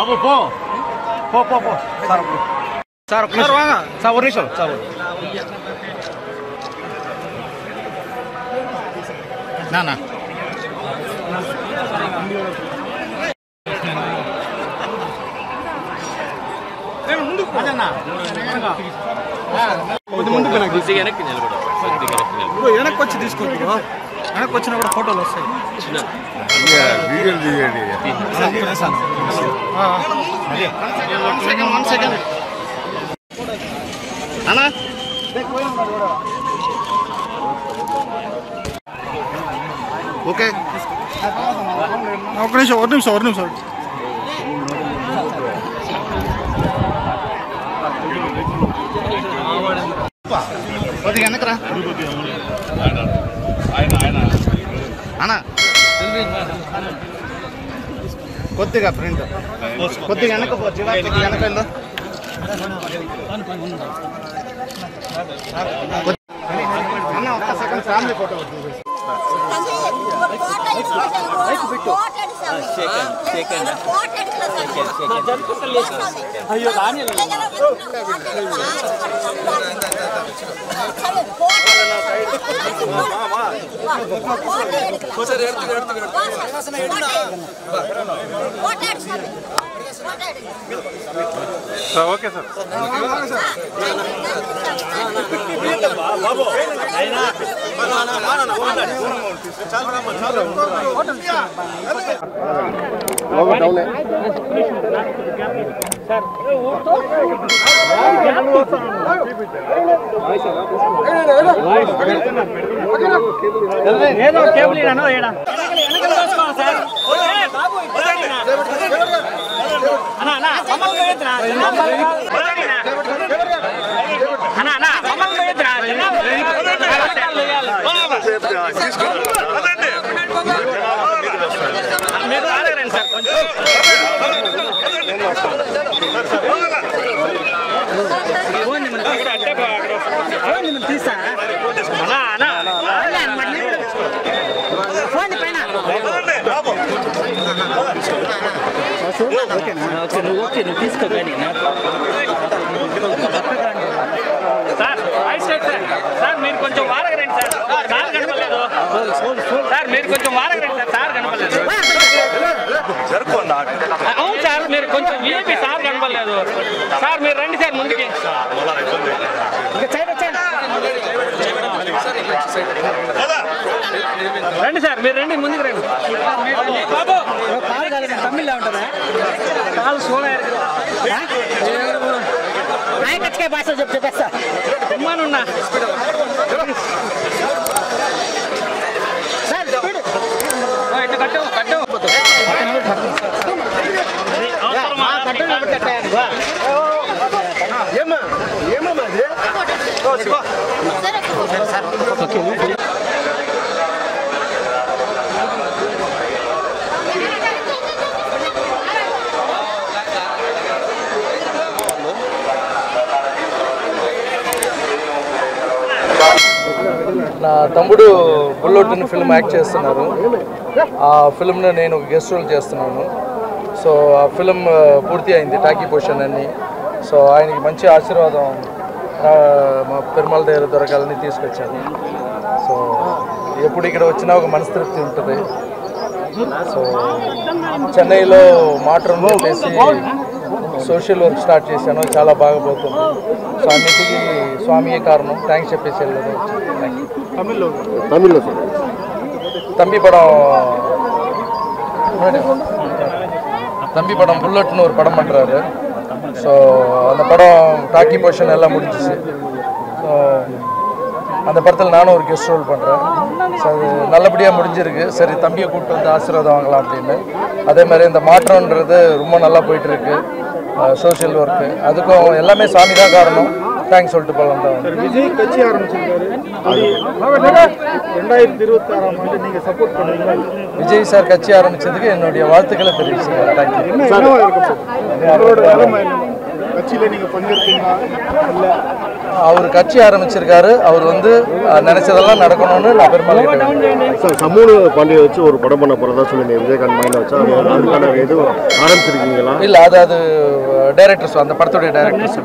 Babu, po. Sar, sahur nih, sahur. Nah. ఫోటోలు వస్తాయి okay ఒక నిమిషం కొద్దిగా వెనకరా అన్నా కొద్దిగా ప్రింట్ కొద్దిగా వెనక వెనక అన్న ఒక్క సెకండ్ ఫ్యామిలీ ఫోటో అయ్యో ఓకే సార్ ఏదో కేబుల్ మీరు రాలేరండి సార్ కొంచెం తీసా ఫోన్ పైన ఓకే నువ్వు తీసుకో కానీ సార్ మీరు కొంచెం వారగరండి సార్ సార్ కనపడలేదు సార్ మీరు కొంచెం వారగరండి సార్ సార్ కనపడలేదు అవును సార్ మీరు కొంచెం ఏపీ సార్ కనపడలేదు సార్ మీరు రండి సార్ ముందుకి రండి సార్ మీరు రండి ముందుకు రండి బాబు కాలు కాదు తమిళ్లో ఉంటుందా కాలు సోనా నాయకచ్చే భాష చెప్పేస్తా ఉన్నా సార్ ఇట్లా కట్టు నా తమ్ముడు బుల్లెట్ ఫిల్మ్ యాక్ట్ చేస్తున్నారు. ఆ ఫిల్మ్ని నేను గెస్ట్ రోల్ చేస్తున్నాను. సో ఆ ఫిల్మ్ పూర్తి అయింది, టాకీ పొజిషన్ అన్ని. సో ఆయనకి మంచి ఆశీర్వాదం మా పెరుమాళ దగ్గర దొరకాలని తీసుకొచ్చాను. సో ఎప్పుడు ఇక్కడ వచ్చినా ఒక మనస్తృప్తి ఉంటుంది. సో చెన్నైలో మాట్రూమ్ చేసి సోషల్ వర్క్ స్టార్ట్ చేశాను, చాలా బాగా పోతుంది. సో అన్నిటికీ స్వామియే కారణం, థ్యాంక్స్ చెప్పేసి వెళ్ళదు. తమిళ్లో தம்பி படம் புல்லட்னு ஒரு படம் பண்ணுறாரு. ஸோ அந்த படம் டாக்கி பொசிஷன் எல்லாம் முடிஞ்சிச்சு. ஸோ அந்த படத்தில் நானும் ஒரு கெஸ்ட் ரோல் பண்ணுறேன். ஸோ அது நல்லபடியாக முடிஞ்சிருக்கு. சரி தம்பியை கூப்பிட்டு வந்து ஆசீர்வாதம் வாங்கலாம் அப்படின்னு. அதே மாதிரி இந்த மாற்றம்ன்றது ரொம்ப நல்லா போயிட்டுருக்கு. சோஷியல் ஒர்க்கு அதுக்கும் எல்லாமே சாமி தான் காரணம். தேங்க்ஸ் சொல்லிட்டு போகலாம் தான். விஜய் கட்சி ஆரம்பிச்சிருக்காரு. 2026ஆம் ஆண்டு நீங்கள் சப்போர்ட் பண்ணுவீங்களா? விஜய் சார் கட்சி ஆரம்பித்ததுக்கு என்னுடைய வாழ்த்துக்களை தெரிவிச்சுக்கிறேன். தேங்க்யூ. கட்சியில் நீங்கள் பங்கேற்பீங்களா? இல்லை அவர் கட்சி ஆரம்பிச்சிருக்காரு. அவர் வந்து நினைச்சதெல்லாம் நடக்கணும்னு நான் பெருமாள் சார் சமூக பாண்டியை வச்சு ஒரு படம் பண்ண போகிறதா சொல்லியிருந்தேன். விஜயகாந்த் மைண்டில் வச்சா அதுக்கான எதுவும் ஆரம்பிச்சிருக்கீங்களா? இல்லை, அது டைரக்டர்ஸ், அந்த படத்துடைய டைரக்டர்ஸ்.